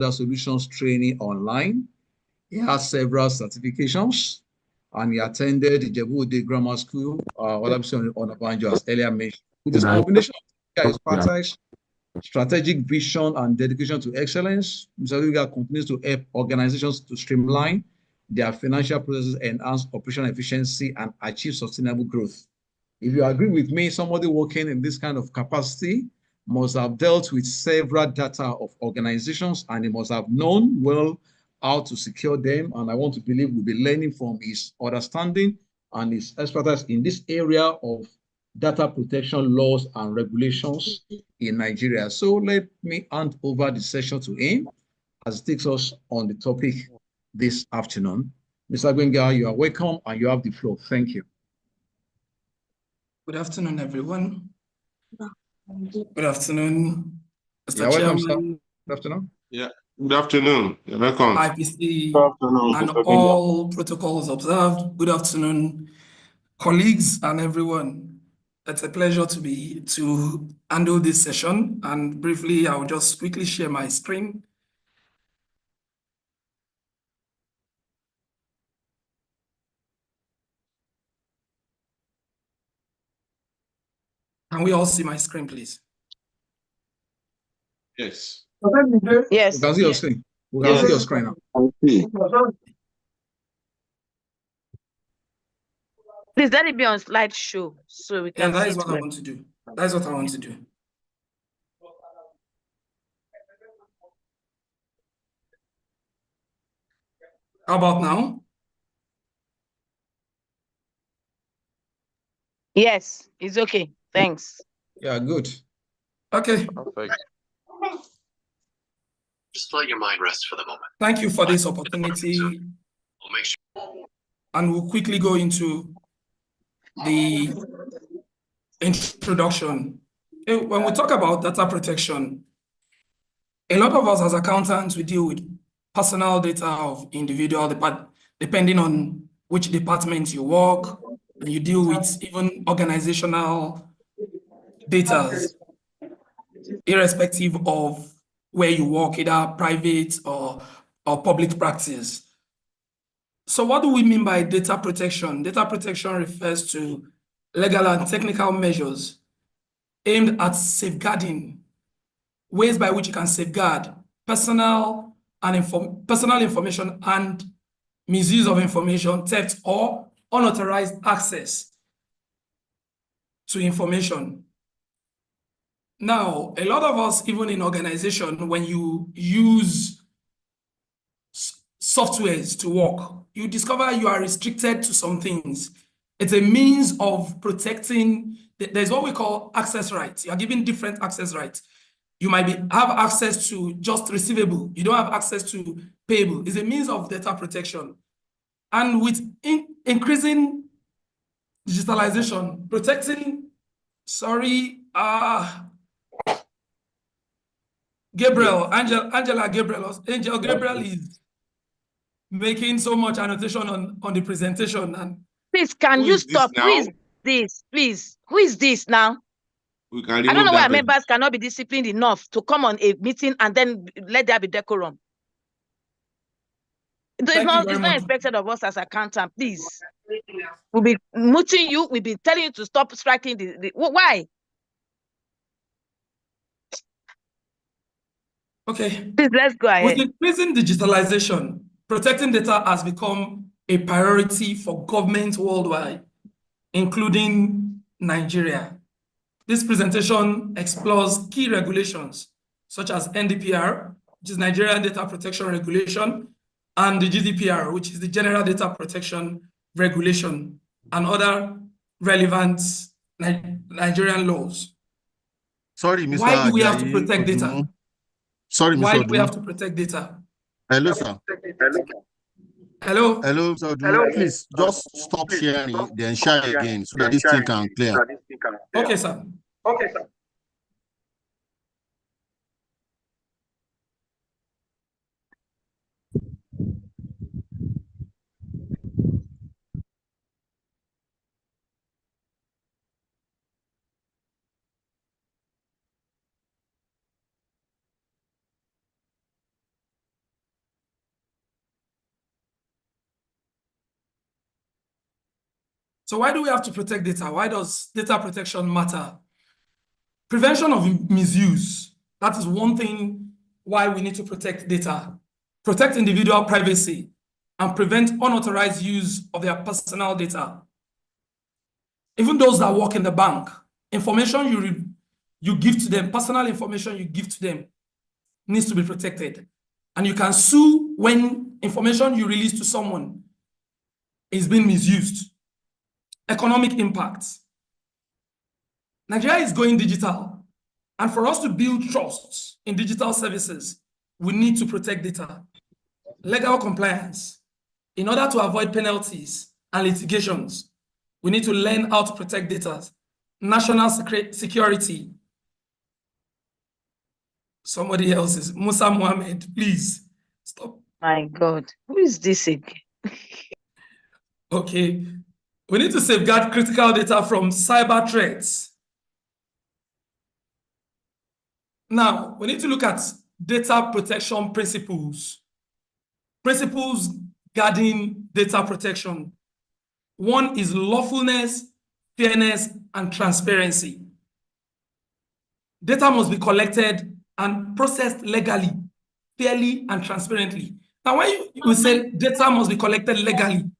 data solutions training online. He has several certifications, and he attended the Ijebu Grammar School, on Onabanjo, as earlier mentioned. With this combination of expertise, strategic vision, and dedication to excellence, Mr. Luga continues to help organizations to streamline their financial processes, enhance operational efficiency, and achieve sustainable growth. If you agree with me, somebody working in this kind of capacity must have dealt with several data of organizations, and he must have known well how to secure them. And I want to believe we'll be learning from his understanding and his expertise in this area of data protection laws and regulations in Nigeria. So let me hand over the session to him as he takes us on the topic this afternoon. Mr. Gwenga, you are welcome and you have the floor. Thank you. Good afternoon, everyone. Good afternoon, Mr. You're welcome, Chairman. sir. Good afternoon. Yeah, good afternoon. You're welcome. IPC Good afternoon, and Mr. all protocols observed. Good afternoon, colleagues and everyone. It's a pleasure to handle this session. And briefly, I'll just quickly share my screen. Can we all see my screen, please? Yes. We Yes. can see your screen. We can see your screen now. Please let it be on slideshow so we can Yeah, that see is it what I well. want to do. That is what I want to do. How about now? Yes, it's okay. Thanks. Yeah, good. Okay. Perfect. Just let your mind rest for the moment. Thank you for this opportunity. We'll make sure. And we'll quickly go into the introduction. When we talk about data protection, a lot of us as accountants, we deal with personal data of individual, depending on which department you work, and you deal with even organizational data, irrespective of where you work, either private or public practice. So what do we mean by data protection? Data protection refers to legal and technical measures aimed at safeguarding, ways by which you can safeguard personal information and misuse of information, theft, or unauthorized access to information. Now, a lot of us, even in organization, when you use softwares to work, you discover you are restricted to some things. It's a means of protecting. There's what we call access rights. You are given different access rights. You might have access to just receivable. You don't have access to payable. It's a means of data protection. And with increasing digitalization, protecting, Angel Gabriel is making so much annotation on the presentation. And please, can you stop? Who is this? Please, who is this now? I don't know why members cannot be disciplined enough to come on a meeting and then let there be decorum. It's not expected of us as accountant, please. We'll be muting you. We'll be telling you to stop striking why? Okay. Please, let's go ahead. With increasing digitalization, protecting data has become a priority for governments worldwide, including Nigeria. This presentation explores key regulations such as NDPR, which is Nigerian Data Protection Regulation, and the GDPR, which is the General Data Protection Regulation, and other relevant Nigerian laws. Sorry, Mr. Why do we have to protect data? Sorry, Mr. Why do we have to protect data? Hello, sir. Hello. Hello, sir. Please just stop sharing, then share again so that this thing can clear. Okay, sir. Okay, sir. So why do we have to protect data? Why does data protection matter? Prevention of misuse. That is one thing why we need to protect data. Protect individual privacy and prevent unauthorized use of their personal data. Even those that work in the bank, information you give to them, personal information you give to them needs to be protected. And you can sue when information you release to someone is being misused. Economic impacts. Nigeria is going digital. And for us to build trust in digital services, we need to protect data. Legal compliance. In order to avoid penalties and litigations, we need to learn how to protect data. National security. Somebody else is Musa Mohammed, please stop. My God, who is this again? Okay, we need to safeguard critical data from cyber threats. Now, we need to look at data protection principles. Principles guarding data protection. One is lawfulness, fairness, and transparency. Data must be collected and processed legally, fairly, and transparently. Now, when you say data must be collected legally,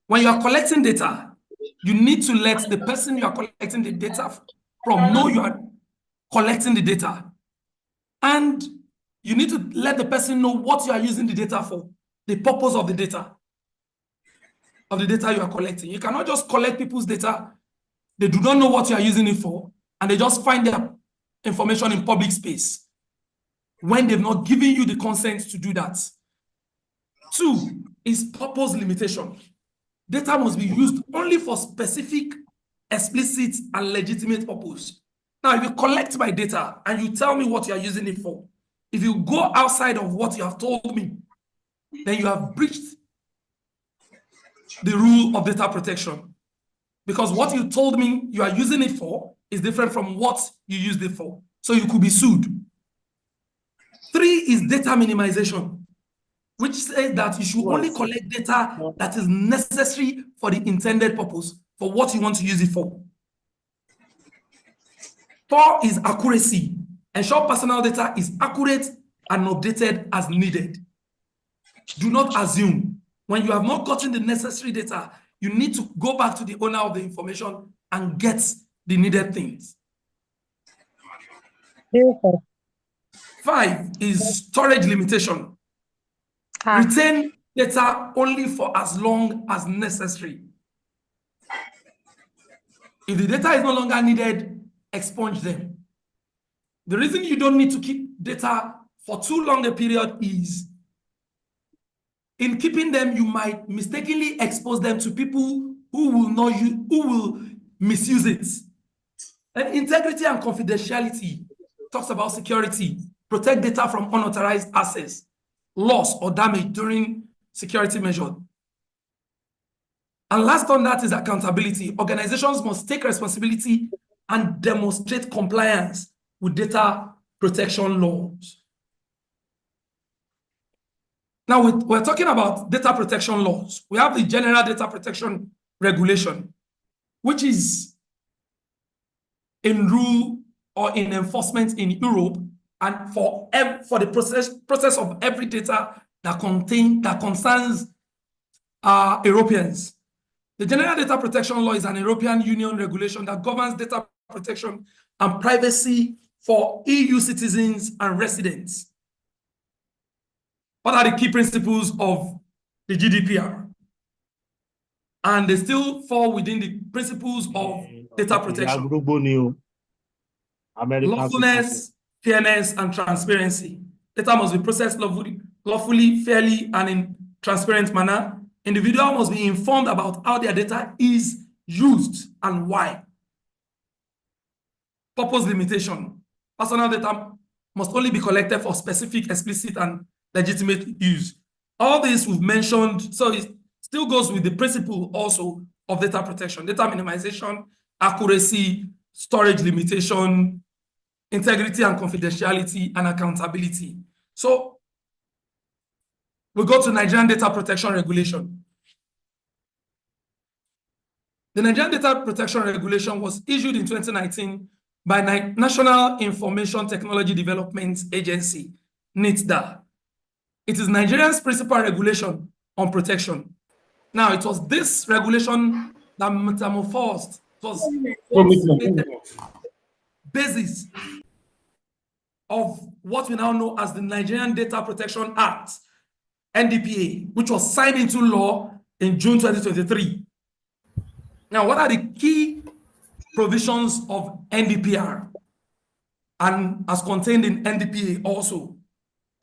when you are collecting data, you need to let the person you are collecting the data from know you are collecting the data. And you need to let the person know what you are using the data for, the purpose of the data you are collecting. You cannot just collect people's data. They do not know what you are using it for, and they just find their information in public space when they've not given you the consent to do that. 2 is purpose limitation. Data must be used only for specific, explicit, and legitimate purpose. Now, if you collect my data and you tell me what you are using it for, if you go outside of what you have told me, then you have breached the rule of data protection. Because what you told me you are using it for is different from what you used it for. So you could be sued. 3 is data minimization, which says that you should only collect data that is necessary for the intended purpose, for what you want to use it for. 4 is accuracy. Ensure personal data is accurate and updated as needed. Do not assume. When you have not gotten the necessary data, you need to go back to the owner of the information and get the needed things. 5 is storage limitation. Retain data only for as long as necessary. If the data is no longer needed, expunge them. The reason you don't need to keep data for too long a period is in keeping them, you might mistakenly expose them to people who will misuse it. And integrity and confidentiality talks about security, protect data from unauthorized access, loss, or damage during security measures. And last on that is accountability. Organizations must take responsibility and demonstrate compliance with data protection laws. Now, we're talking about data protection laws. We have the General Data Protection Regulation, which is in rule or in enforcement in Europe, and for the process of every data that concerns Europeans. The General Data Protection Law is an European Union regulation that governs data protection and privacy for EU citizens and residents. What are the key principles of the GDPR? And they still fall within the principles of data protection. Lawfulness, fairness, and transparency. Data must be processed lawfully, fairly, and in transparent manner. Individual must be informed about how their data is used and why. Purpose limitation. Personal data must only be collected for specific, explicit, and legitimate use. All this we've mentioned, so it still goes with the principle also of data protection, data minimization, accuracy, storage limitation, integrity and confidentiality, and accountability. So we go to Nigerian Data Protection Regulation. The Nigerian Data Protection Regulation was issued in 2019 by National Information Technology Development Agency, NITDA. It is Nigeria's principal regulation on protection. Now, it was this regulation that metamorphosed, it was the basis of what we now know as the Nigerian Data Protection Act, NDPA, which was signed into law in June 2023. Now, what are the key provisions of NDPR and as contained in NDPA also?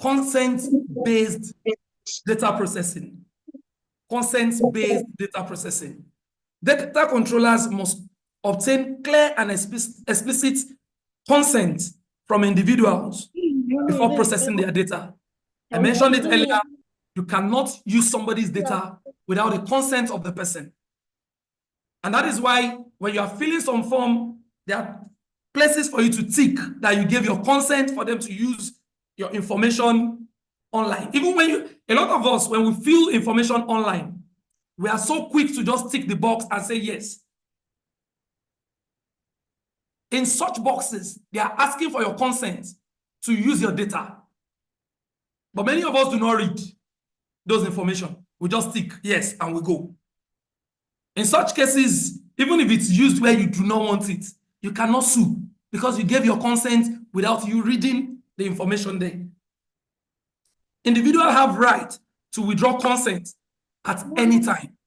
Consent-based data processing. Consent-based data processing. Data controllers must obtain clear and explicit consent from individuals before processing their data. I mentioned it earlier, you cannot use somebody's data without the consent of the person. And that is why when you are filling some form, there are places for you to tick that you gave your consent for them to use your information online. Even when a lot of us, when we fill information online, we are so quick to just tick the box and say yes. In such boxes, they are asking for your consent to use your data. But many of us do not read those information. We just tick yes and we go. In such cases, even if it's used where you do not want it, you cannot sue because you gave your consent without you reading the information there. Individuals have right to withdraw consent at any time.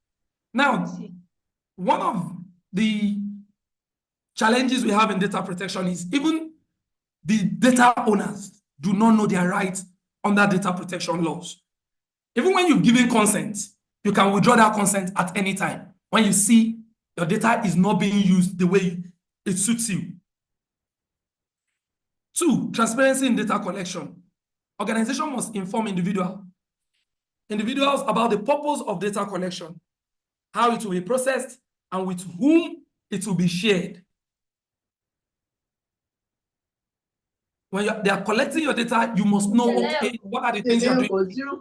Now, one of the challenges we have in data protection is even the data owners do not know their rights under data protection laws. Even when you've given consent, you can withdraw that consent at any time when you see your data is not being used the way it suits you. 2, transparency in data collection. Organization must inform individuals about the purpose of data collection, how it will be processed, and with whom it will be shared. When they are collecting your data, you must know, okay, what are the things you're doing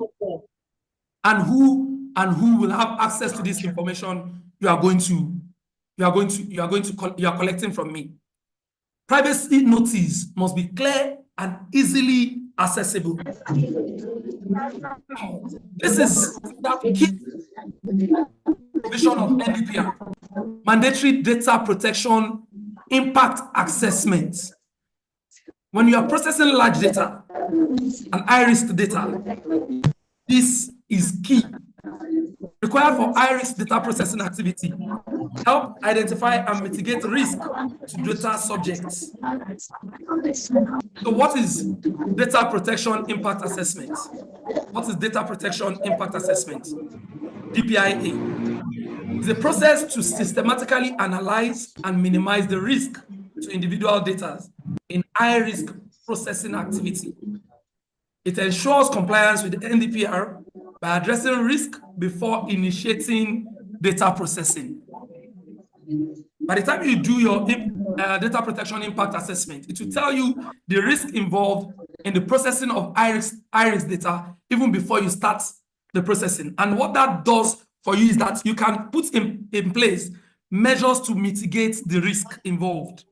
and who will have access to this information you are collecting from me. Privacy notice must be clear and easily accessible. This is that key provision of NDPR, mandatory data protection impact assessment. When you are processing large data and high-risk data, this is key. Required for high-risk data processing activity. Help identify and mitigate risk to data subjects. So what is data protection impact assessment? What is data protection impact assessment? DPIA is a process to systematically analyze and minimize the risk to individual data in high-risk processing activity. It ensures compliance with the NDPR by addressing risk before initiating data processing. By the time you do your data protection impact assessment, it will tell you the risk involved in the processing of high-risk data even before you start the processing. And what that does for you is that you can put in place measures to mitigate the risk involved.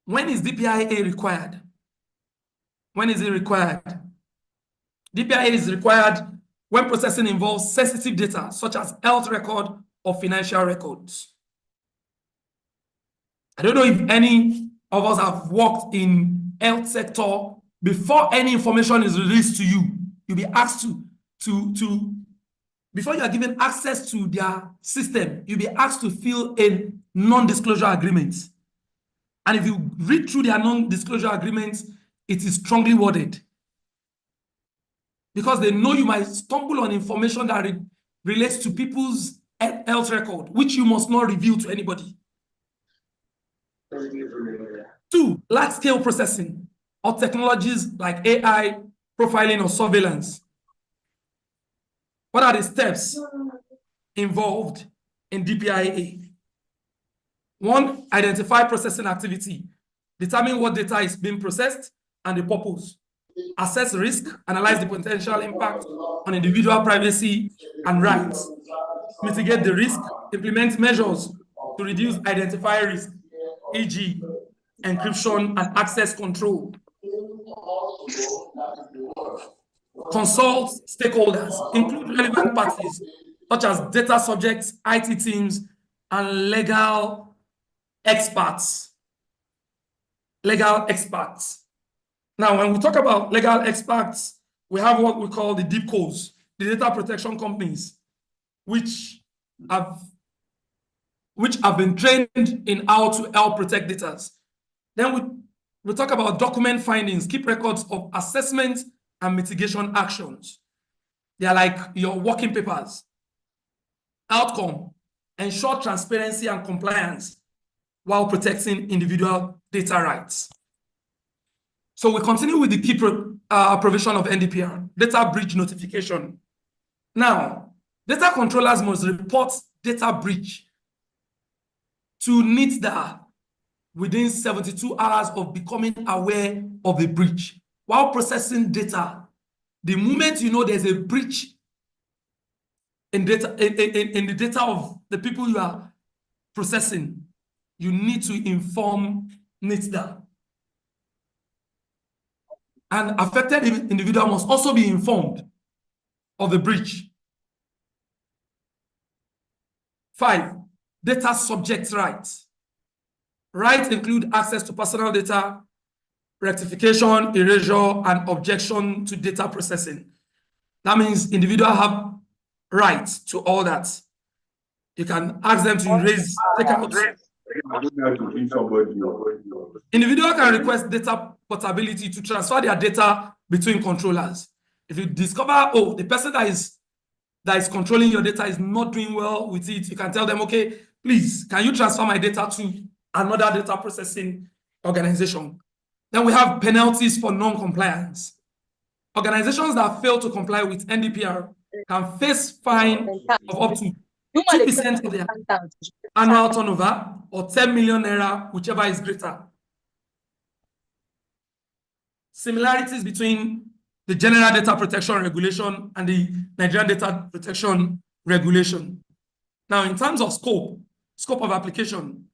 When is DPIA required? When is it required? DPIA is required when processing involves sensitive data, such as health record or financial records. I don't know if any of us have worked in health sector. Before any information is released to you, you'll be asked before you are given access to their system, you'll be asked to fill a non-disclosure agreement. And if you read through their non-disclosure agreements, it is strongly worded. Because they know you might stumble on information that relates to people's health record, which you must not reveal to anybody. 2, large-scale processing or technologies like AI, profiling, or surveillance. What are the steps involved in DPIA? 1, identify processing activity. Determine what data is being processed and the purpose. Assess risk, analyze the potential impact on individual privacy and rights. mitigate the risk, implement measures to reduce identifier risk, e.g., encryption and access control. Consult stakeholders, include relevant parties such as data subjects, IT teams, and legal experts. Legal experts. Now, when we talk about legal experts, we have what we call the deep codes, the data protection companies, which have been trained in how to help protect data. Then we talk about document findings, keep records of assessment and mitigation actions. They are like your working papers. Outcome, ensure transparency and compliance while protecting individual data rights. So we continue with the key provision of NDPR, data breach notification. Now, data controllers must report data breach to NITDA within 72 hours of becoming aware of the breach. While processing data, the moment you know there's a breach in the data of the people you are processing, you need to inform NITDA. And affected individual must also be informed of the breach. 5, data subject rights. Rights include access to personal data, rectification, erasure, and objection to data processing. That means individuals have rights to all that. You can ask them to erase, take out. Individual can request data portability to transfer their data between controllers. If you discover, oh, the person that is controlling your data is not doing well with it, you can tell them, okay, please, can you transfer my data to another data processing organization? Then we have penalties for non-compliance. Organizations that fail to comply with NDPR can face fine of up to 2% of their annual turnover or 10 million naira, whichever is greater. Similarities between the General Data Protection Regulation and the Nigerian Data Protection Regulation. Now, in terms of scope of application,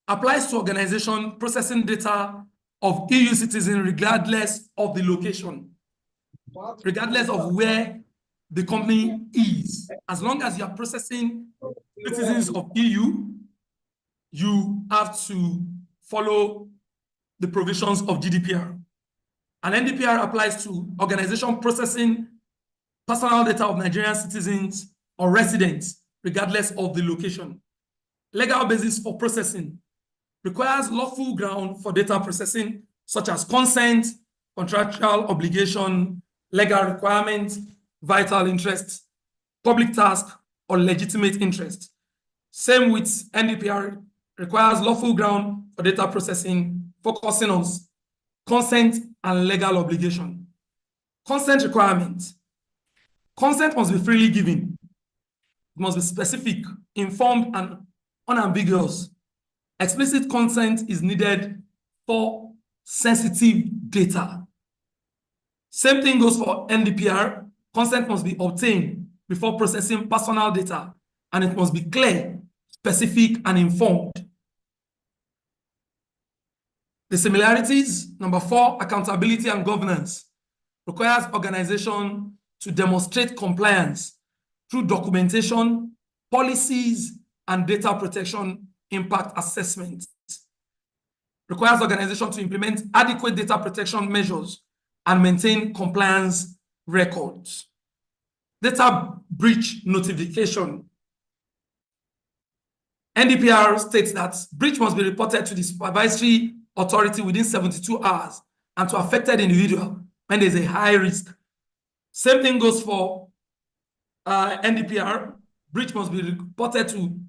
applies to organization processing data of EU citizens regardless of the location, regardless of where the company is. As long as you are processing citizens of EU, you have to follow the provisions of GDPR. And NDPR applies to organization processing personal data of Nigerian citizens or residents, regardless of the location. Legal basis for processing requires lawful ground for data processing, such as consent, contractual obligation, legal requirements, vital interest, public task, or legitimate interest. Same with NDPR, requires lawful ground for data processing, focusing on consent and legal obligation. Consent requirements. Consent must be freely given. It must be specific, informed, and unambiguous. Explicit consent is needed for sensitive data. Same thing goes for NDPR. Consent must be obtained before processing personal data, and it must be clear, specific, and informed. The similarities, number 4, accountability and governance, requires organization to demonstrate compliance through documentation, policies, and data protection impact assessments. Requires organization to implement adequate data protection measures and maintain compliance records. Data breach notification. NDPR states that breach must be reported to the supervisory authority within 72 hours and to affected individual when there's a high risk. Same thing goes for NDPR. Breach must be reported to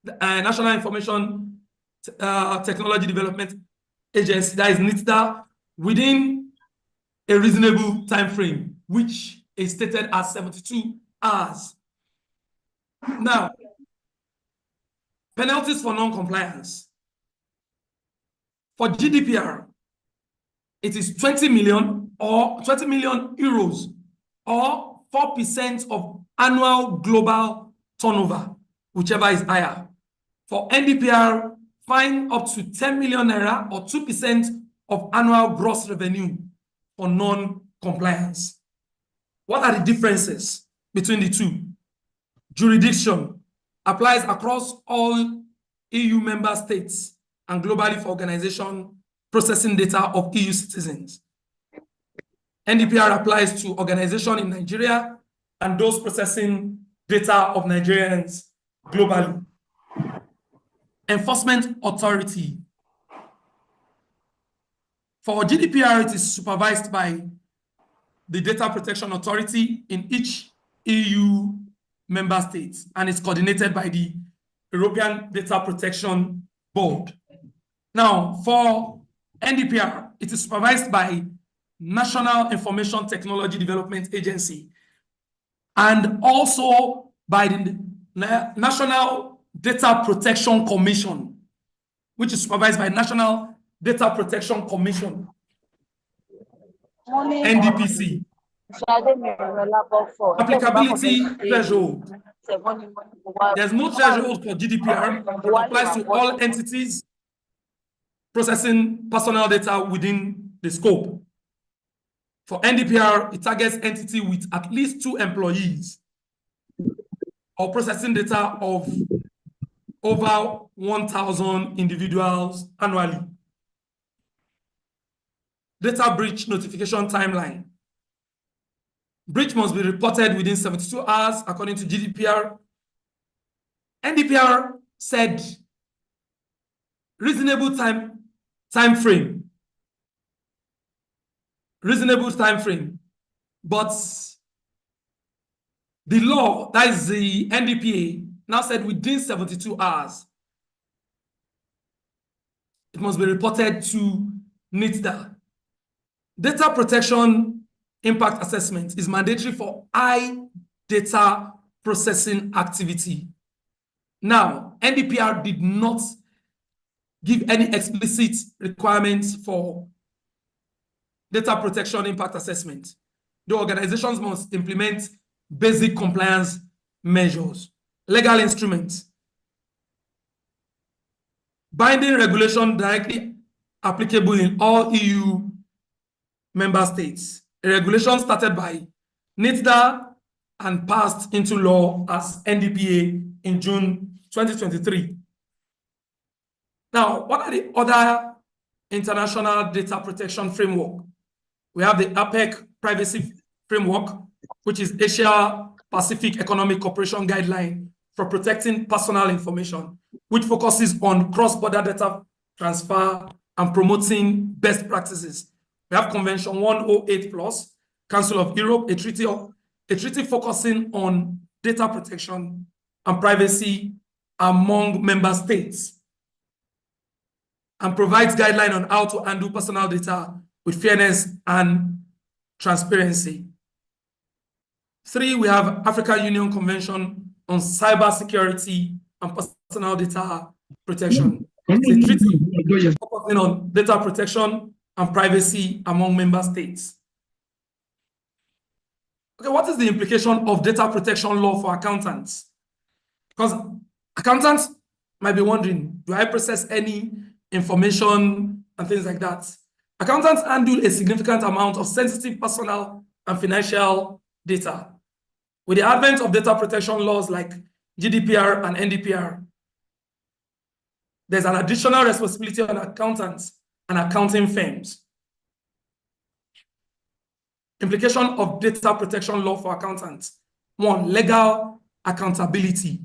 the National Information Technology Development Agency, that is NITDA, within a reasonable time frame, which is stated as 72 hours. Now, penalties for non-compliance. For GDPR, it is 20 million or 20 million euros or 4% of annual global turnover, whichever is higher. For NDPR, fine up to 10 million naira or 2% of annual gross revenue for non-compliance. What are the differences between the two? Jurisdiction applies across all EU member states and globally for organizations processing data of EU citizens. NDPR applies to organizations in Nigeria and those processing data of Nigerians globally. Enforcement authority. For GDPR, it is supervised by the Data Protection Authority in each EU member state, and it's coordinated by the European Data Protection Board. Now, for NDPR, it is supervised by National Information Technology Development Agency and also by the National Data Protection Commission, which is supervised by National Data Protection Commission, NDPC. Applicability threshold. There's no threshold for GDPR. It applies to all entities processing personal data within the scope. For NDPR, it targets entity with at least 2 employees or processing data of over 1,000 individuals annually. Data breach notification timeline. Breach must be reported within 72 hours according to GDPR. NDPR said reasonable time frame. Reasonable time frame. But the law, that is the NDPA, now said within 72 hours. It must be reported to NITDA. Data protection impact assessment is mandatory for high data processing activity. Now, NDPR did not give any explicit requirements for data protection impact assessment. The organizations must implement basic compliance measures, legal instruments, binding regulation directly applicable in all EU member states. A regulation started by NITDA and passed into law as NDPA in June 2023. Now, what are the other international data protection framework? We have the APEC Privacy Framework, which is Asia Pacific Economic Cooperation Guideline for protecting personal information, which focuses on cross-border data transfer and promoting best practices. We have Convention 108+, Council of Europe, a treaty focusing on data protection and privacy among member states, and provides guidelines on how to handle personal data with fairness and transparency. 3, we have African Union Convention on Cybersecurity and Personal Data Protection. It's a treaty focusing on data protection and privacy among member states. Okay, what is the implication of data protection law for accountants? Because accountants might be wondering, do I process any information and things like that? Accountants handle a significant amount of sensitive personal and financial data. With the advent of data protection laws like GDPR and NDPR, there's an additional responsibility on accountants and accounting firms. Implication of data protection law for accountants. 1, legal accountability.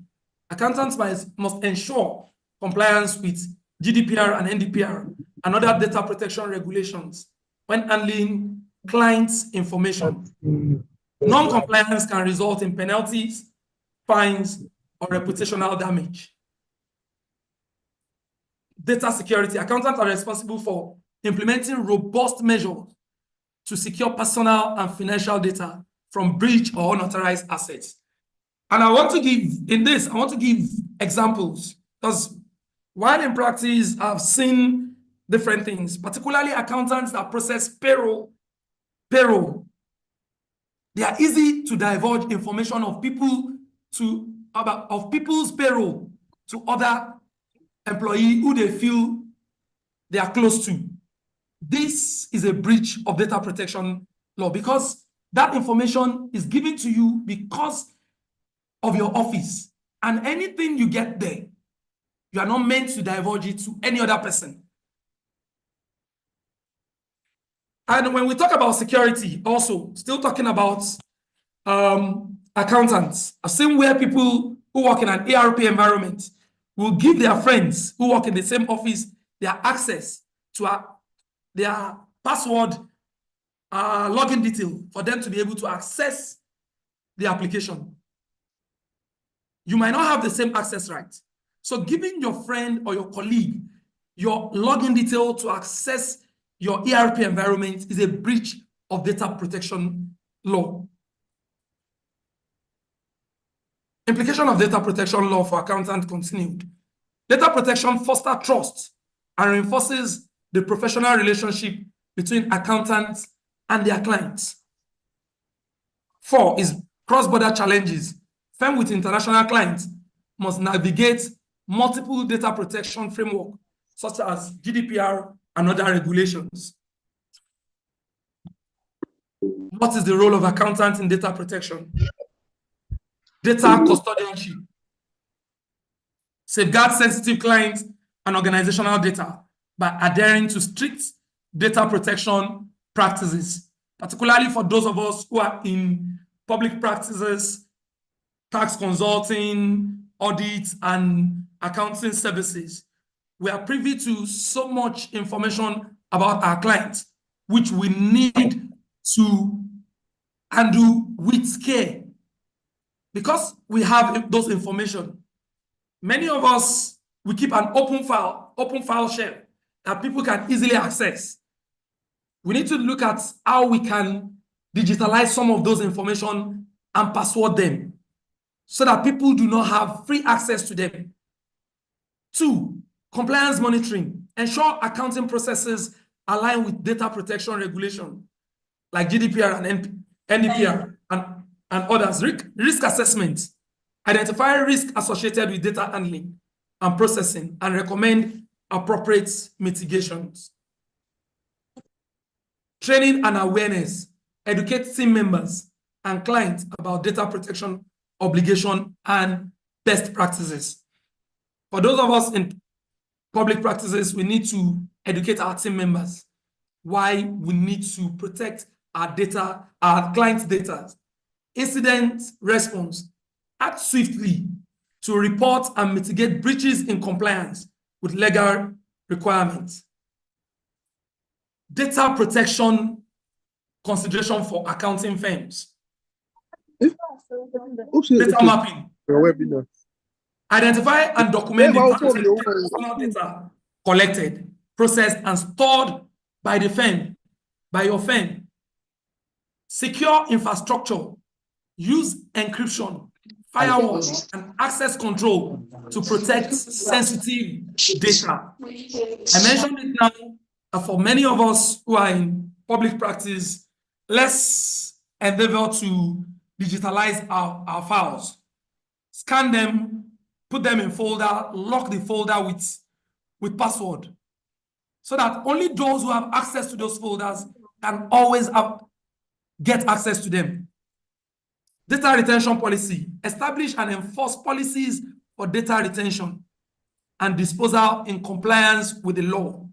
Accountants must ensure compliance with GDPR and NDPR and other data protection regulations when handling clients' information. Non-compliance can result in penalties, fines, or reputational damage. Data security. Accountants are responsible for implementing robust measures to secure personal and financial data from breach or unauthorized assets. And I want to give examples, because while in practice, I've seen different things, particularly accountants that process payroll. They are easy to divulge information of people to of people's payroll to other employees who they feel they are close to. This is a breach of data protection law because that information is given to you because of your office, and anything you get there, you are not meant to divulge it to any other person. And when we talk about security, also still talking about accountants, I've seen where people who work in an ERP environment will give their friends who work in the same office their access to their password login detail for them to be able to access the application. You might not have the same access right. So giving your friend or your colleague your login detail to access your ERP environment is a breach of data protection law. Implication of data protection law for accountants continued. Data protection fosters trust and reinforces the professional relationship between accountants and their clients. 4 is cross-border challenges. Firms with international clients must navigate multiple data protection frameworks, such as GDPR and other regulations. What is the role of accountants in data protection? Data custodianship. Safeguard sensitive clients and organizational data by adhering to strict data protection practices, particularly for those of us who are in public practices, tax consulting, audits, and accounting services. We are privy to so much information about our clients, which we need to handle with care. Because we have those information, many of us, we keep an open file share that people can easily access. We need to look at how we can digitalize some of those information and password them so that people do not have free access to them. 2, compliance monitoring. Ensure accounting processes align with data protection regulation like GDPR and NDPR and others. Risk assessment. Identify risk associated with data handling and processing and recommend appropriate mitigations. Training and awareness. Educate team members and clients about data protection obligation and best practices. For those of us in public practices, we need to educate our team members why we need to protect our data, our clients' data. Incident response. Act swiftly to report and mitigate breaches in compliance with legal requirements. Data protection consideration for accounting firms. Data mapping. Identify and document the personal data collected, processed, and stored by the firm, by your firm. Secure infrastructure. Use encryption, firewall, and access control to protect sensitive data. I mentioned it now, and for many of us who are in public practice, let's endeavor to digitalize our files. Scan them, put them in folder, lock the folder with password, so that only those who have access to those folders can always get access to them. Data retention policy. Establish and enforce policies for data retention and disposal in compliance with the law.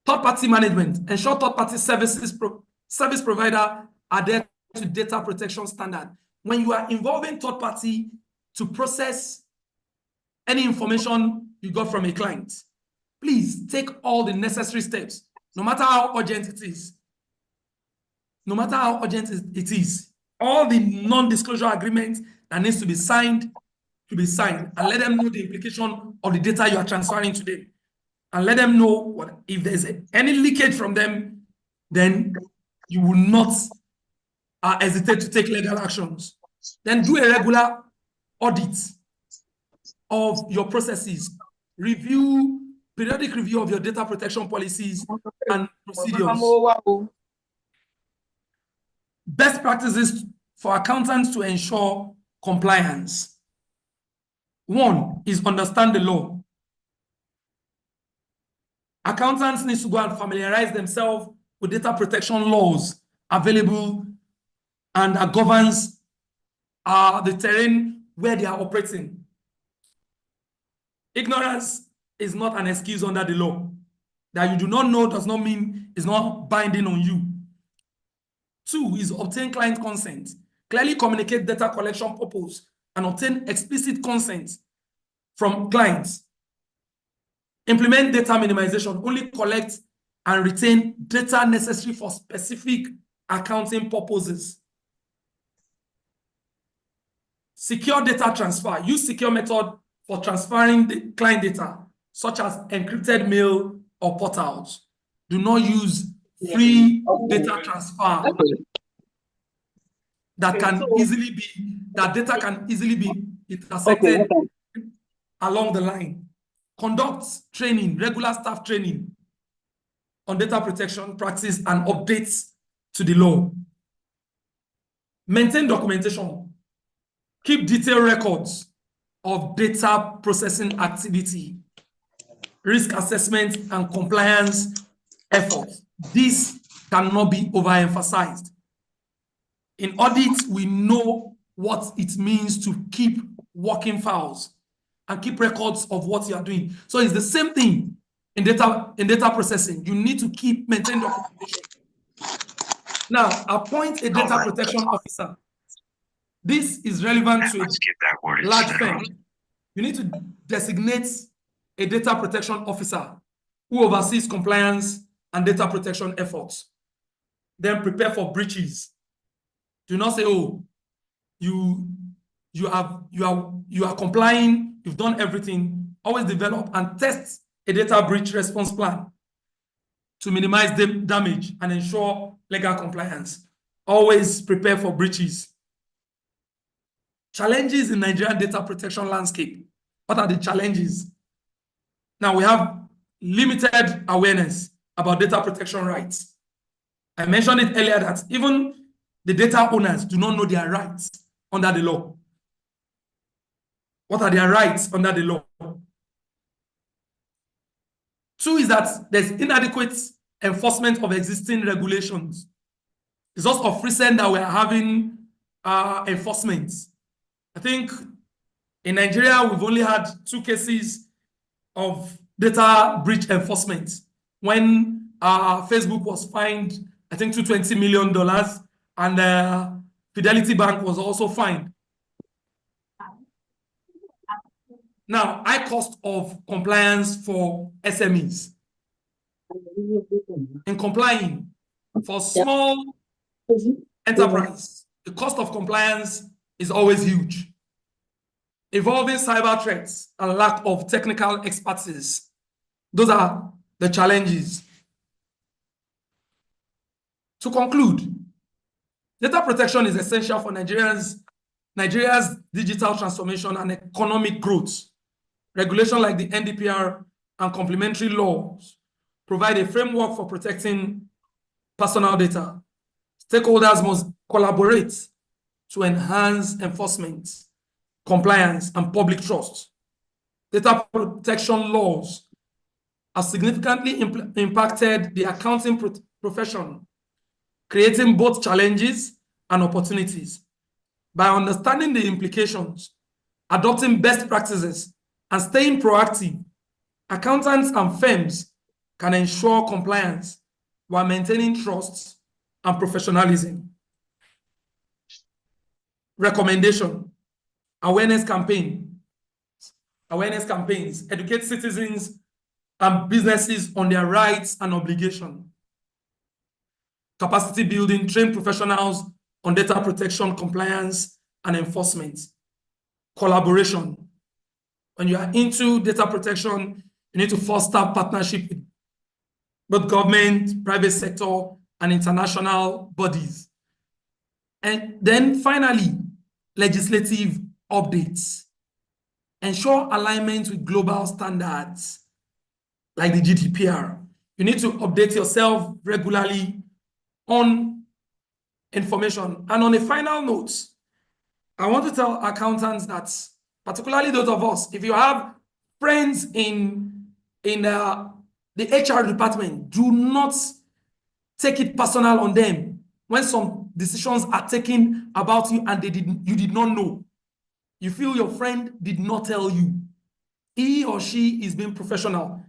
Third-party management. Ensure third-party service provider adhere to data protection standard. When you are involving third-party to process any information you got from a client, please take all the necessary steps, no matter how urgent it is. No matter how urgent it is, all the non-disclosure agreements that needs to be signed, and let them know the implication of the data you are transferring to them. And let them know what if there's any leakage from them, then you will not hesitate to take legal actions. Then do a regular audit of your processes. Periodic review of your data protection policies and procedures. Best practices for accountants to ensure compliance. One is understand the law. Accountants need to go and familiarize themselves with data protection laws available and that governs the terrain where they are operating. Ignorance is not an excuse under the law. That you do not know does not mean it's not binding on you. Two is obtain client consent. Clearly communicate data collection purpose and obtain explicit consent from clients. Implement data minimization. Only collect and retain data necessary for specific accounting purposes. Secure data transfer. Use secure method for transferring the client data, such as encrypted mail or portals. Do not use free data transfer that can easily be, that data can easily be intersected along the line. Conduct training, regular staff training on data protection practice and updates to the law. Maintain documentation. Keep detailed records of data processing activity, risk assessment, and compliance efforts. This cannot be overemphasized. In audit, we know what it means to keep working files and keep records of what you are doing. So it's the same thing in data processing. You need to maintain documentation. Now, appoint a data protection officer. This is relevant to a large firm. You need to designate a data protection officer who oversees compliance and data protection efforts. Then prepare for breaches. Do not say, oh, you are complying, you've done everything. Always develop and test a data breach response plan to minimize damage and ensure legal compliance. Always prepare for breaches. Challenges in Nigerian data protection landscape. What are the challenges? Now we have limited awareness about data protection rights. I mentioned it earlier that even the data owners do not know their rights under the law. What are their rights under the law? Two is that there's inadequate enforcement of existing regulations. It's just of recent that we're having enforcement. I think in Nigeria, we've only had 2 cases of data breach enforcement when Facebook was fined, I think, $220 million, and Fidelity Bank was also fined. Now, high cost of compliance for SMEs. In complying for small enterprise, the cost of compliance is always huge. Evolving cyber threats and lack of technical expertise. Those are the challenges. To conclude, data protection is essential for Nigeria's digital transformation and economic growth. Regulation like the NDPR and complementary laws provide a framework for protecting personal data. Stakeholders must collaborate to enhance enforcement, compliance, and public trust. Data protection laws have significantly impacted the accounting profession, creating both challenges and opportunities. By understanding the implications, adopting best practices, and staying proactive, accountants and firms can ensure compliance while maintaining trust and professionalism. Recommendation: awareness campaigns. Educate citizens and businesses on their rights and obligations. Capacity building: train professionals on data protection, compliance, and enforcement. Collaboration: when you are into data protection, you need to foster partnership with both government, private sector, and international bodies. And then finally, legislative updates. Ensure alignment with global standards like the GDPR. You need to update yourself regularly on information. And on a final note, I want to tell accountants that, particularly those of us, if you have friends in the HR department, do not take it personal on them when some decisions are taken about you and you did not know. You feel your friend did not tell you. He or she is being professional.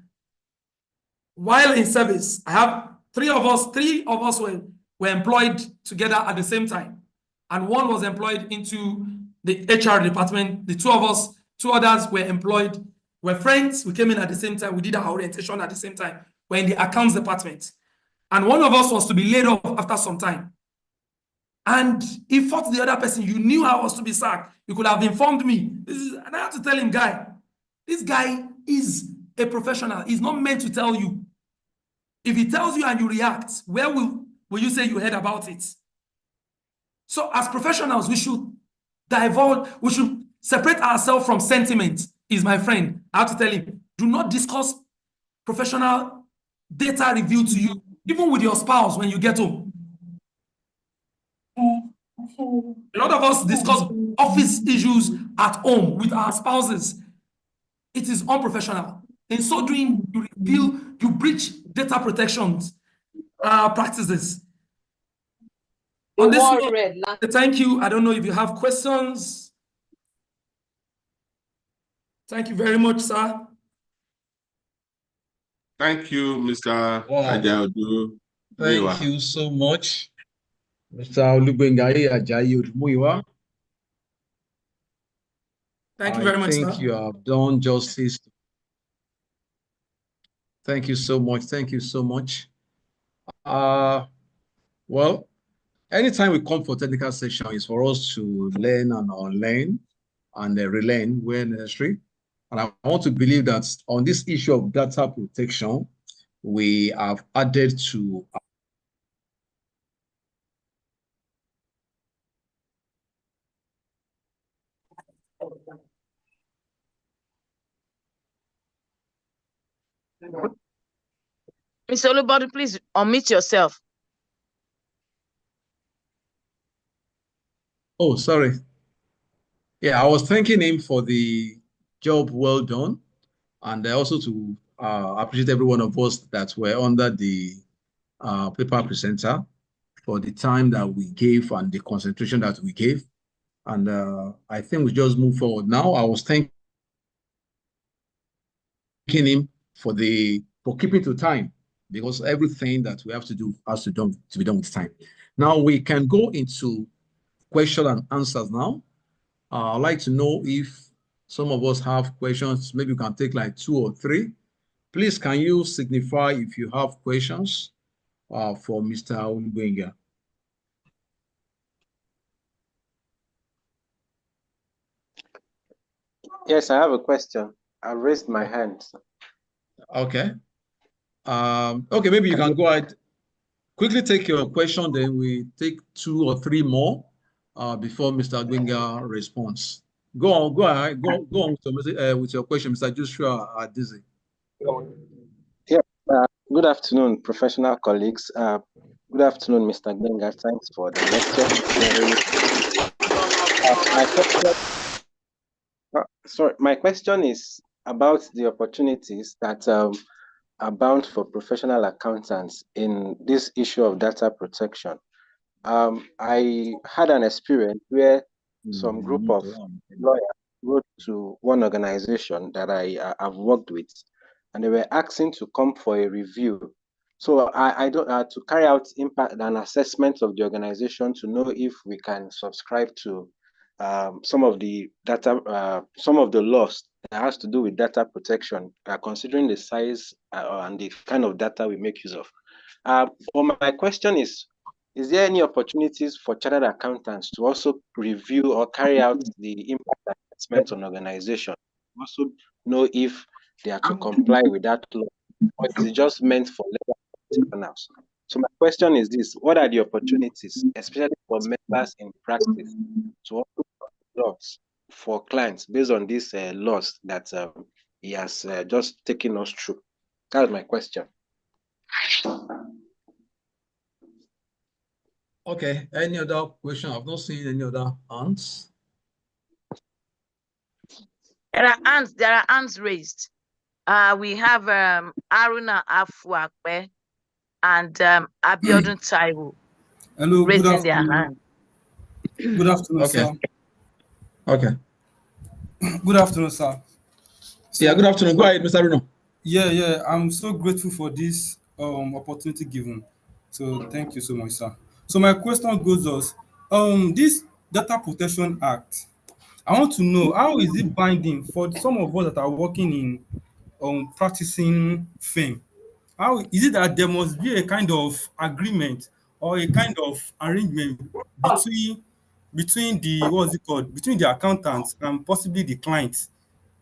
While in service, I have three of us were employed together at the same time. And one was employed into the HR department. The two others were employed, were friends. We came in at the same time. We did our orientation at the same time. We're in the accounts department. And one of us was to be laid off after some time. And he fought the other person. You knew I was to be sacked. You could have informed me. And I have to tell him, guy, this guy is a professional. He's not meant to tell you. If he tells you and you react, where will you say you heard about it? So as professionals, we should separate ourselves from sentiment. He's my friend. I have to tell him, do not discuss professional data revealed to you, even with your spouse when you get home. A lot of us discuss office issues at home with our spouses. It is unprofessional. In so doing, you breach data protection practices. On this note, thank you. I don't know if you have questions. Thank you very much, sir. Thank you, Mr. Ajaodu. Thank you so much, Mr. Olubengaye Ajayi Odumuyiwa. Thank you very much, sir. I think you have done justice. Thank you so much. Thank you so much. Well, anytime we come for technical session is for us to learn and unlearn and relearn where necessary. And I want to believe that on this issue of data protection, we have added to Mr. Olubode, please unmute yourself. Oh, sorry. Yeah, I was thanking him for the job well done, and also to appreciate every one of us that were under the paper presenter for the time that we gave and the concentration that we gave. And I think we just move forward now. I was thanking him for keeping to time, because everything that we have to do has to be done with time. Now we can go into question and answers now. I'd like to know if some of us have questions. Maybe you can take like 2 or 3. Please, can you signify if you have questions for Mr. Olubenga? Yes, I have a question. I raised my hand. Okay. Okay, maybe you can go ahead. Quickly take your question, then we take 2 or 3 more before Mr. Olubenga responds. Go on with your question, Mr. Joshua Adizi. Yeah. Good afternoon, professional colleagues. Good afternoon, Mr. Gbenga. Thanks for the lecture. My question is about the opportunities that are bound for professional accountants in this issue of data protection. I had an experience where some group of lawyers wrote to one organization that I have worked with, and they were asking to come for a review. So I don't to carry out impact and assessment of the organization to know if we can subscribe to some of the data, some of the laws that has to do with data protection, considering the size and the kind of data we make use of. But my question is there any opportunities for chartered accountants to also review or carry out the impact assessment on organization, also know if they are to comply with that law, or is it just meant for legal professionals? So my question is this: what are the opportunities, especially for members in practice, to also laws for clients based on these laws that he has just taken us through? That's my question. Okay, any other question? I've not seen any other hands. There are hands raised. We have Aruna Afuakwe and Abiodun Taiwo raising their hand. Good afternoon, Okay. sir. Okay. Good afternoon, sir. So, yeah, good afternoon. Go ahead, Mr. Bruno. Yeah. I'm so grateful for this opportunity given. So thank you so much, sir. So my question goes as this Data Protection Act. I want to know, how is it binding for some of us that are working in practicing firm? How is it that there must be a kind of agreement or a kind of arrangement between the what's it called, between the accountants and possibly the clients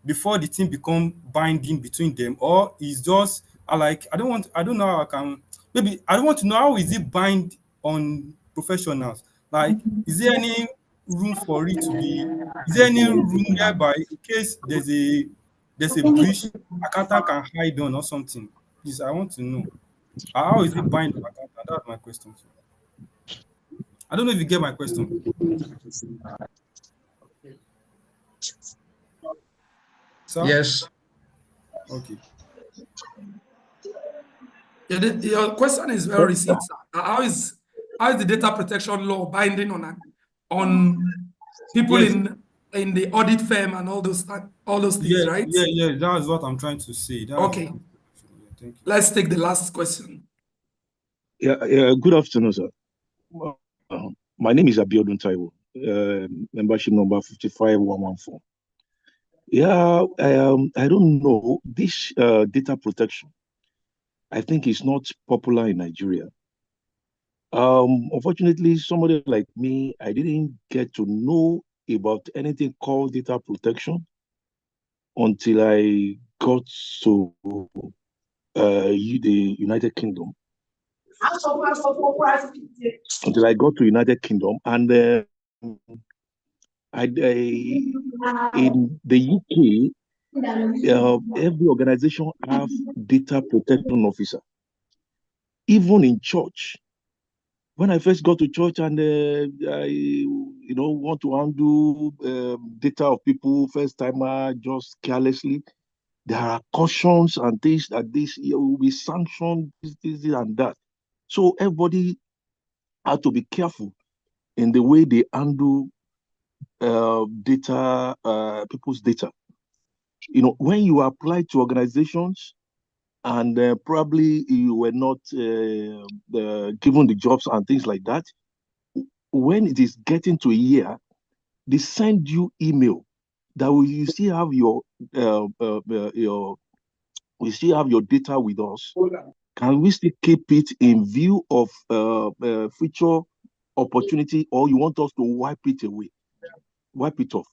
before the thing become binding between them? Or is just I don't know how I can, maybe I don't want to know how is it bind on professionals. Like, is there any room for it to be, is there any room whereby in case there's a breach, accountant can hide on or something? Please, I want to know. How is it bind on accountant? That's my question. I don't know if you get my question. Sir? Yes. Okay. Yeah, your question is well received, sir. How is the data protection law binding on people in the audit firm and all those things, right? Yeah. That's what I'm trying to say. Okay. Thank you. Let's take the last question. Yeah. Good afternoon, sir. My name is Abiodun Taiwo, membership number 55114. Yeah, I don't know. This data protection, I think, is not popular in Nigeria. Unfortunately, somebody like me, I didn't get to know about anything called data protection until I got to the United Kingdom. Until I got to United Kingdom, and in the UK, every organization have data protection officer. Even in church, when I first got to church and I want to handle data of people, first timer, just carelessly, there are cautions and things that this will be sanctioned, this and that. So everybody had to be careful in the way they handle data, people's data. When you apply to organizations and probably you were not given the jobs and things like that, when it is getting to a year, they send you email that you still have we still have your data with us. Can we still keep it in view of future opportunity, or you want us to wipe it away, wipe it off?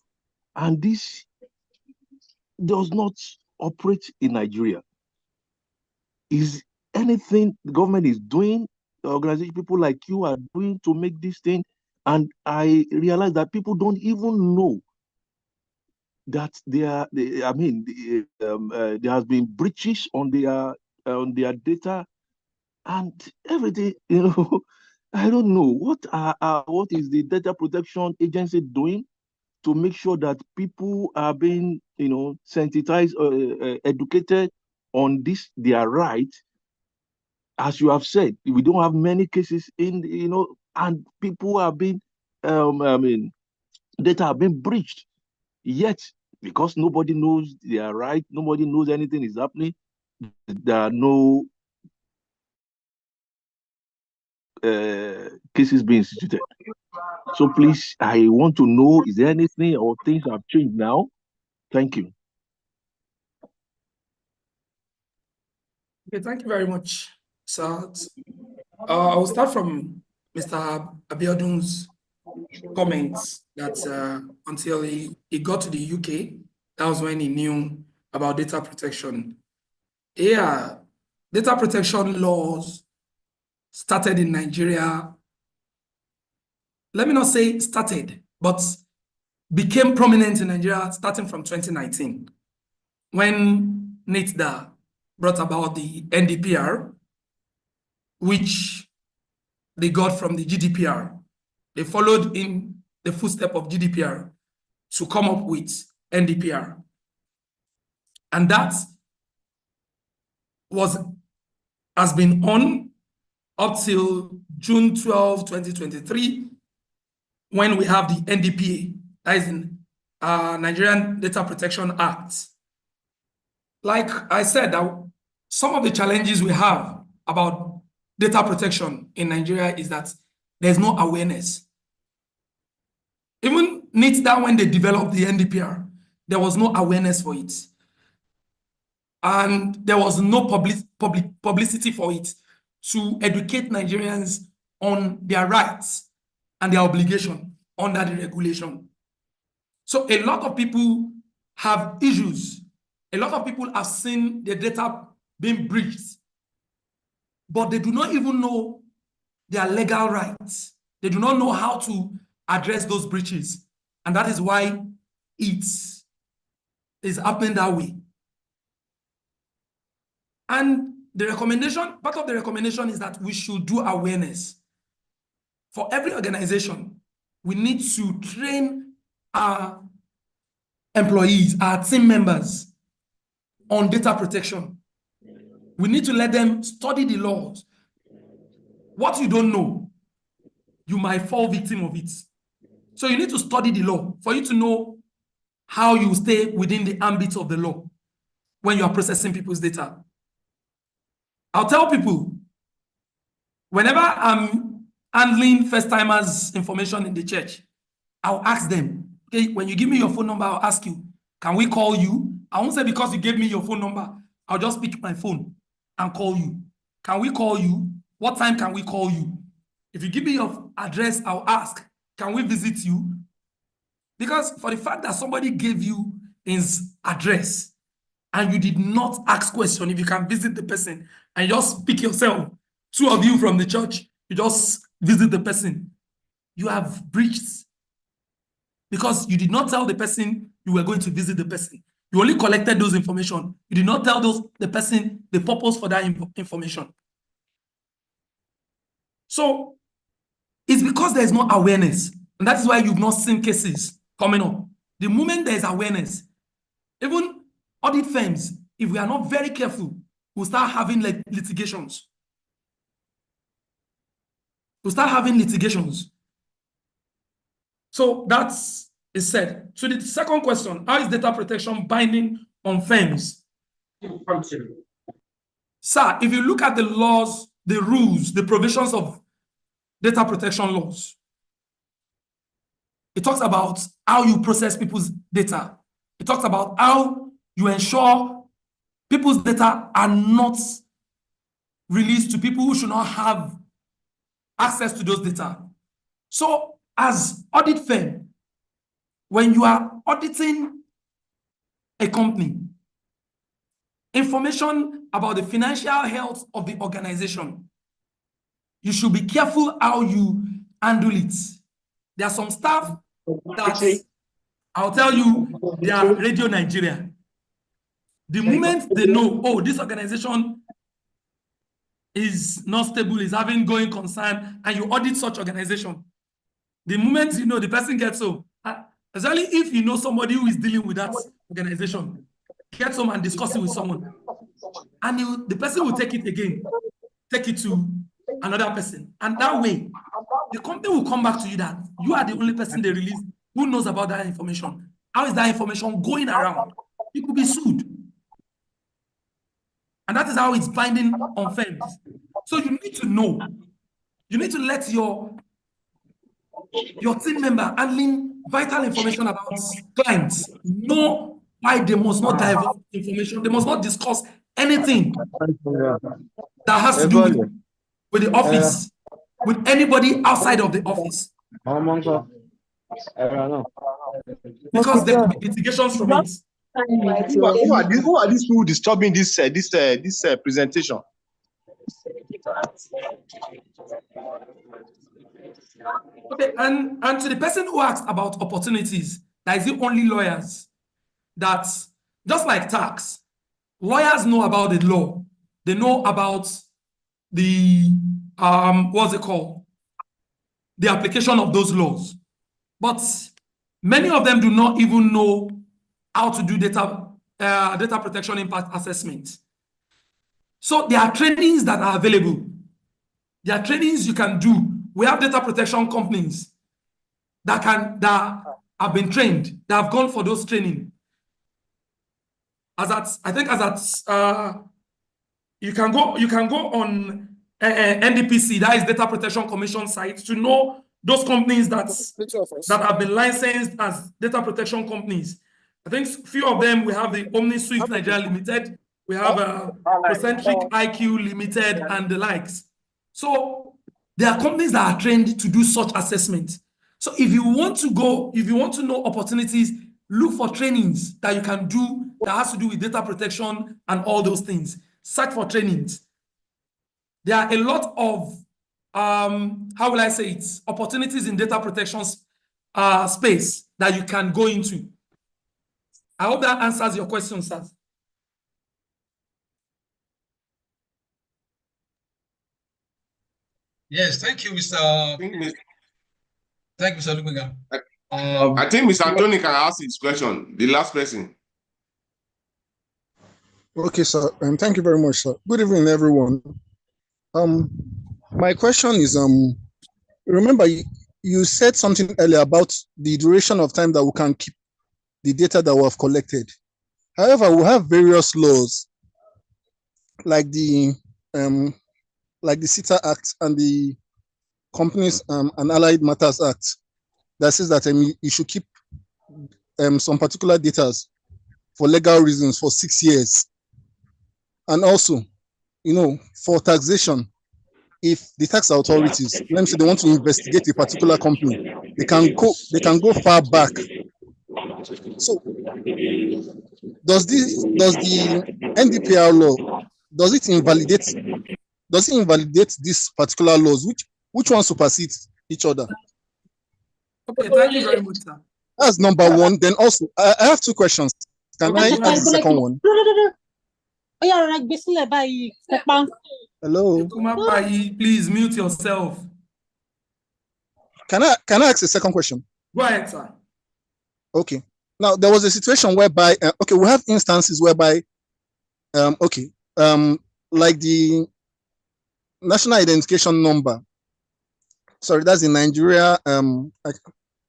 And this does not operate in Nigeria. Is anything the government is doing, organization, people like you are doing to make this thing? And I realize that people don't even know that there has been breaches on their data and everything. I don't know what is the data protection agency doing to make sure that people are being sensitized, educated on this, their right. As you have said, we don't have many cases and people have been data have been breached. Yet, because nobody knows their right, nobody knows anything is happening, there are no cases being instituted. So please, I want to know, is there anything or things have changed now? Thank you. Okay, thank you very much, sir. I will start from Mr. Abiodun's comments that until he got to the UK, that was when he knew about data protection. Yeah, data protection laws started in Nigeria. Let me not say started, but became prominent in Nigeria starting from 2019, when NITDA brought about the NDPR, which they got from the GDPR. They followed in the footsteps of GDPR to come up with NDPR. And that has been on up till June 12, 2023, when we have the NDPA, that is in Nigerian Data Protection Act. Like I said, some of the challenges we have about data protection in Nigeria is that there's no awareness. Even NITDA, when they developed the NDPR, there was no awareness for it. And there was no publicity for it to educate Nigerians on their rights and their obligation under the regulation. So a lot of people have issues. A lot of people have seen their data being breached, but they do not even know their legal rights. They do not know how to address those breaches. And that is why it is happening that way. And the recommendation, part of the recommendation is that we should do awareness. For every organization, we need to train our employees, our team members on data protection. We need to let them study the laws. What you don't know, you might fall victim of it. So you need to study the law for you to know how you stay within the ambit of the law when you are processing people's data. I'll tell people, whenever I'm handling first-timers information in the church, I'll ask them, okay, when you give me your phone number, I'll ask you, can we call you? I won't say because you gave me your phone number, I'll just pick my phone and call you. Can we call you? What time can we call you? If you give me your address, I'll ask, can we visit you? Because for the fact that somebody gave you his address and you did not ask question if you can visit the person and just pick yourself, two of you from the church, you just visit the person, you have breached because you did not tell the person you were going to visit the person. You only collected those information. You did not tell the person the purpose for that information. So it's because there is no awareness. And that is why you've not seen cases coming up. The moment there is awareness, even audit firms, if we are not very careful, we'll start having litigations. We'll start having litigations. So that is said. So the second question, how is data protection binding on firms? Sir, if you look at the laws, the rules, the provisions of data protection laws, it talks about how you process people's data. It talks about how you ensure people's data are not released to people who should not have access to those data. So as audit firm, when you are auditing a company, information about the financial health of the organization, you should be careful how you handle it. There are some staff that, I'll tell you, they are Radio Nigeria. The moment they know, oh, this organization is not stable, is having going concern, and you audit such organization, the moment you know the person gets home, especially if you know somebody who is dealing with that organization, gets home and discuss it with someone, and the person will take it again, take it to another person, and that way, the company will come back to you that you are the only person they release who knows about that information. How is that information going around? You could be sued. And that is how it's binding on firms. So you need to know. You need to let your team member handling vital information about clients know why they must not divulge information. They must not discuss anything that has to do with the office, with anybody outside of the office. Because there could be litigations from it. Who are these people disturbing this presentation? Okay, and to the person who asked about opportunities, that is the only lawyers that, just like tax, lawyers know about the law. They know about the what's it called? the application of those laws. But many of them do not even know how to do data protection impact assessment. So there are trainings that are available. There are trainings you can do. We have data protection companies that have been trained, that have gone for those training. You can go on NDPC, that is Data Protection Commission site, to know those companies that have been licensed as data protection companies. I think few of them, we have the OmniSuite Nigeria Limited, we have Concentric IQ Limited, and the likes. So there are companies that are trained to do such assessment. So if you want to know opportunities, look for trainings that you can do that has to do with data protection and all those things. Search for trainings. There are a lot of, how will I say it, opportunities in data protection space that you can go into. I hope that answers your question, sir. Yes, thank you, Mr. Thank you, Mr. Lumiga. I think Mr. Tony can ask his question, the last person. Okay, sir. Thank you very much, sir. Good evening, everyone. My question is, remember you said something earlier about the duration of time that we can keep the data that we have collected. However, we have various laws like the CETA Act and the Companies and Allied Matters Act that says that you should keep some particular data for legal reasons for 6 years. And also, for taxation, if the tax authorities, let me say, they want to investigate a particular company, they can go far back. So, does the NDPR law does it invalidate these particular laws? Which one supersedes each other? Okay, thank you very much, sir. That's number one. Then also, I have two questions. Can I ask the second one? Hello. Please mute yourself. Can I ask a second question? Go ahead, sir. Okay. Now there was a situation whereby we have instances whereby like the national identification number. Sorry, that's the Nigeria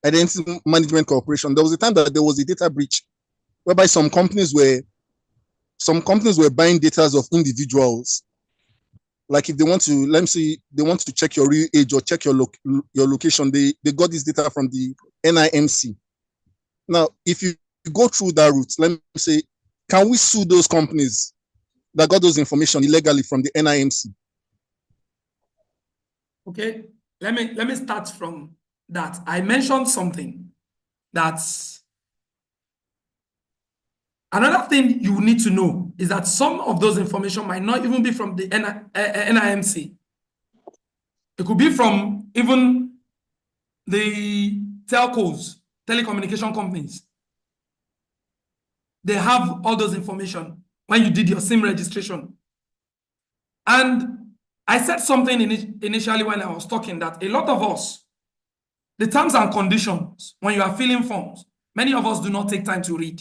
Identity Management Corporation. There was a time that there was a data breach whereby some companies were buying data of individuals. Like if they want to, let me see, they want to check your real age or check your location, they got this data from the NIMC. Now, if you go through that route, let me say, can we sue those companies that got those information illegally from the NIMC? Okay, let me start from that. I mentioned something that's another thing you need to know is that some of those information might not even be from the NIMC. It could be from even the telcos, telecommunication companies. They have all those information when you did your SIM registration. And I said something initially when I was talking that a lot of us, the terms and conditions, when you are filling forms, many of us do not take time to read.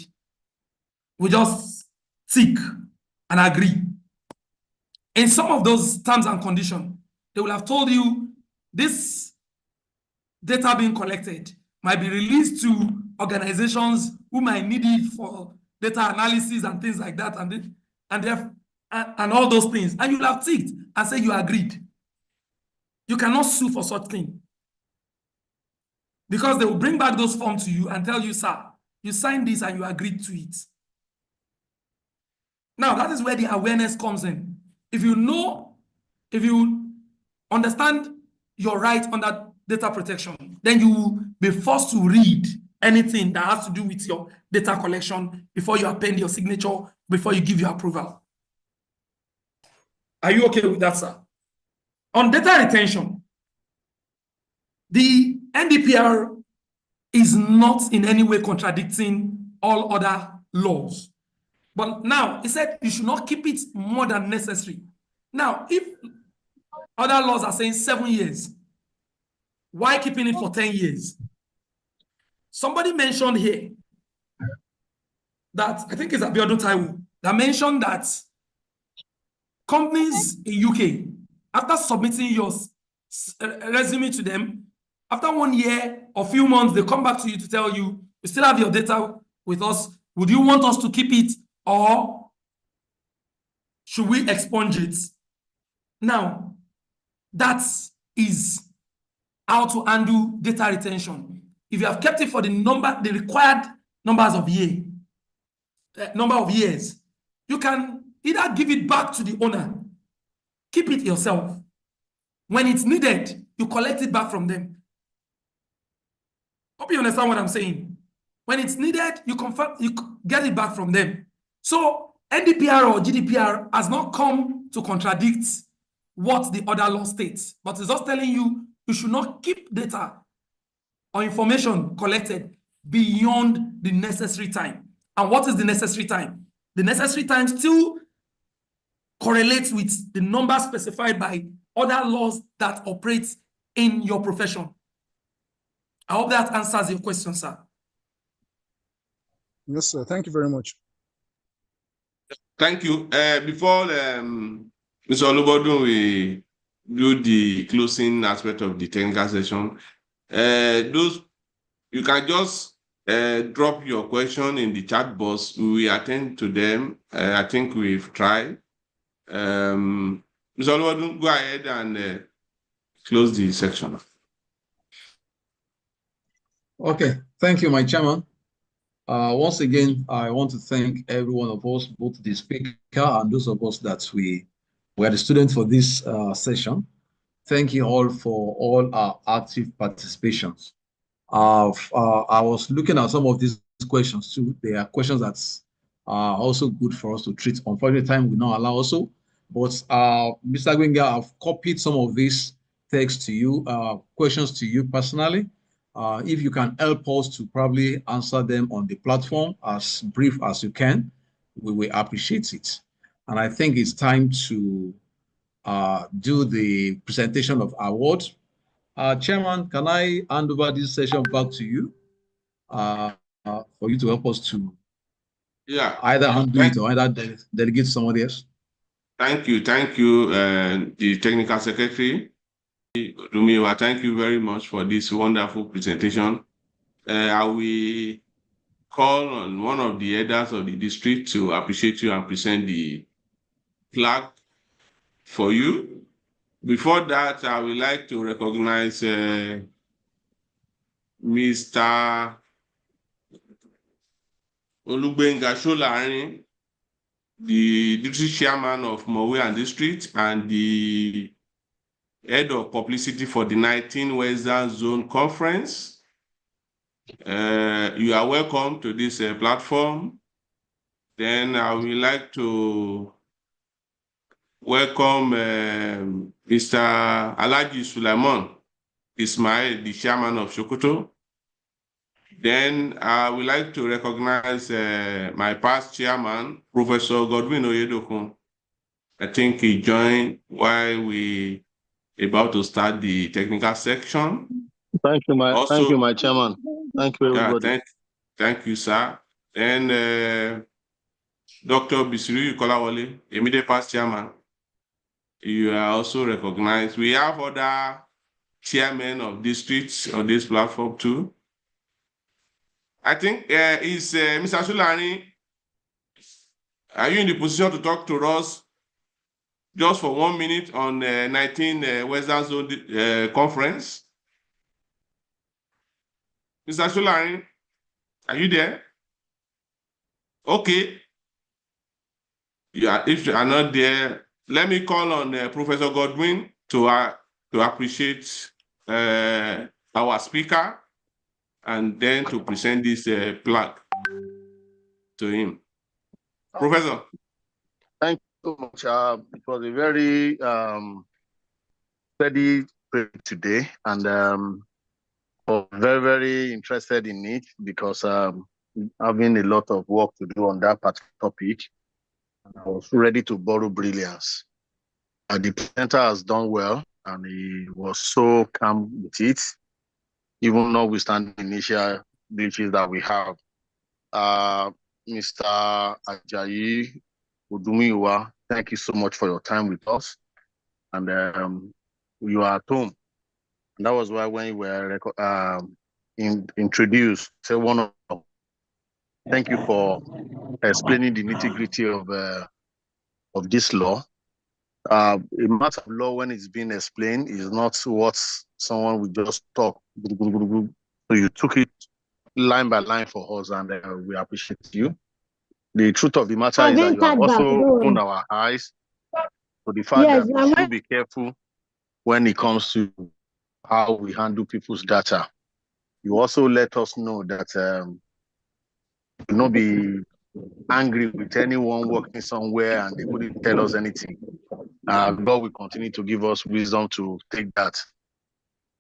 We just tick and agree. In some of those terms and conditions, they will have told you this data being collected might be released to organizations who might need it for data analysis and things like that, and all those things. And you'll have ticked and say you agreed. You cannot sue for such thing. Because they will bring back those forms to you and tell you, sir, you signed this and you agreed to it. Now, that is where the awareness comes in. If you understand your right under data protection, then you will be forced to read anything that has to do with your data collection before you append your signature, before you give your approval. Are you okay with that, sir? On data retention, the NDPR is not in any way contradicting all other laws. But now, it said you should not keep it more than necessary. Now, if other laws are saying 7 years, Why keeping it for 10 years? Somebody mentioned here that, I think it's Abiodun Taiwo, that mentioned that companies in UK, after submitting your resume to them, after 1 year or few months, they come back to you to tell you, we still have your data with us. Would you want us to keep it, or should we expunge it? Now, that is how to handle data retention. If you have kept it for the required number of years, you can either give it back to the owner, keep it yourself. When it's needed, you collect it back from them. Hope you understand what I'm saying. When it's needed, you get it back from them. So NDPR or GDPR has not come to contradict what the other law states, but it's just telling you you should not keep data or information collected beyond the necessary time. And what is the necessary time? The necessary time still correlates with the number specified by other laws that operate in your profession. I hope that answers your question, sir. Yes, sir. Thank you very much. Thank you. Before Mr. Olubodun will do the closing aspect of the technical session, you can just drop your question in the chat box. We will attend to them. I think we've tried. Mr. Olubodun, go ahead and close the section. Okay, thank you, my chairman. Once again, I want to thank every one of us, both the speaker and those of us that we were the students for this session. Thank you all for all our active participations. I was looking at some of these questions too. They are questions that are also good for us to treat. Unfortunately, time will not allow also. But Mr. Gwenga, I've copied some of these texts to you, questions to you personally. If you can help us to probably answer them on the platform as brief as you can, we will appreciate it. And I think it's time to do the presentation of awards. Chairman, can I hand over this session back to you for you to help us to either handle it or either delegate to somebody else? Thank you, the technical secretary. Rumiwa, thank you very much for this wonderful presentation. I will call on one of the elders of the district to appreciate you and present the plaque for you. Before that, I would like to recognize Mr. Olugbenga Solarin, the district chairman of Mowe District and the head of publicity for the 19 Western Zone Conference. You are welcome to this platform. Then I would like to welcome Mr. Alhaji Sulaiman Ismail, the chairman of Sokoto. Then I would like to recognize my past chairman, Professor Godwin Oyedokun. I think he joined while we about to start the technical section. Thank you, my chairman. Thank you, everybody. Yeah, thank you, sir. And Dr. Bisiru Kolawole, immediate past chairman. You are also recognized. We have other chairmen of districts on this platform too. I think is Mr. Sulani, are you in the position to talk to us just for 1 minute on 19 Western Zone Conference? Mr. Sulani, are you there? Okay. If you are not there, let me call on Professor Godwin to appreciate our speaker and then to present this plaque to him. Professor. Thank you so much. It was a very steady today, and I'm very, very interested in it because having a lot of work to do on that particular topic. I was ready to borrow brilliance. The presenter has done well, and he was so calm with it. even notwithstanding initial glitches that we have. Mr. Ajayi Udumiwa, thank you so much for your time with us. And you are at home. And that was why when you were introduced, say one of thank you for explaining the nitty-gritty of this law. A matter of law, when it's being explained, is not what someone would just talk. So you took it line by line for us, and we appreciate you. The truth of the matter is that you have also opened our eyes to the fact that we should be careful when it comes to how we handle people's data. You also let us know that will not be angry with anyone working somewhere and they couldn't tell us anything. God will continue to give us wisdom to take that.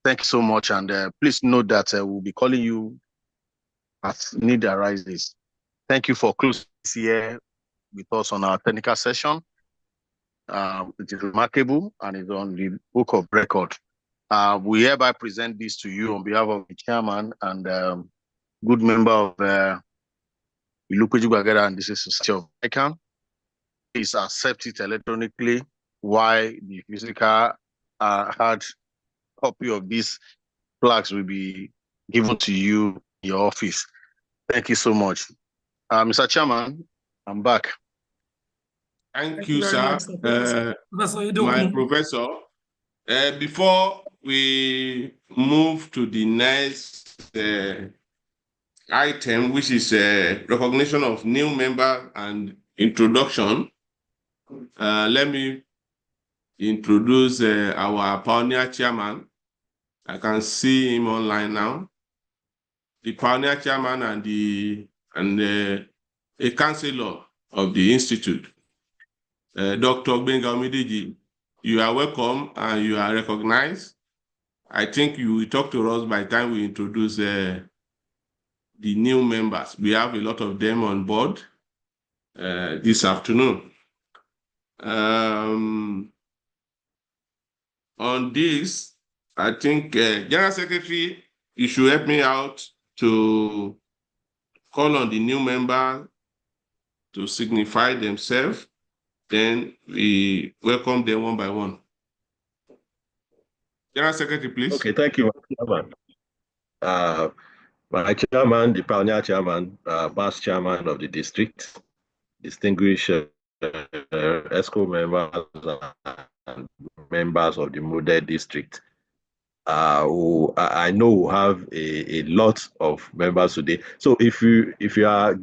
Thank you so much. And please note that we'll be calling you as need arises. Thank you for closing this year with us on our technical session. It is remarkable and it's on the book of record. We hereby present this to you on behalf of the chairman and good member of Ilupeju Gbagada and this is Society of Ican. Please accept it electronically while the physical hard copy of these plaques will be given to you in your office. Thank you so much. Mr. Chairman, I'm back. Thank you, sir. My professor. Before we move to the next item, which is recognition of new member and introduction, let me introduce our pioneer chairman. I can see him online now. The pioneer chairman and a counselor of the institute, Dr. Gbenga Omideji. You are welcome and you are recognized. I think you will talk to us by the time we introduce the new members. We have a lot of them on board this afternoon. On this, I think General Secretary, you should help me out to call on the new member to signify themselves. Then we welcome them one by one. General Secretary, please. Okay, thank you, Chairman. My chairman, the pioneer chairman, past chairman of the district, distinguished ESCO members and members of the model district, who I know have a lot of members today. So if you are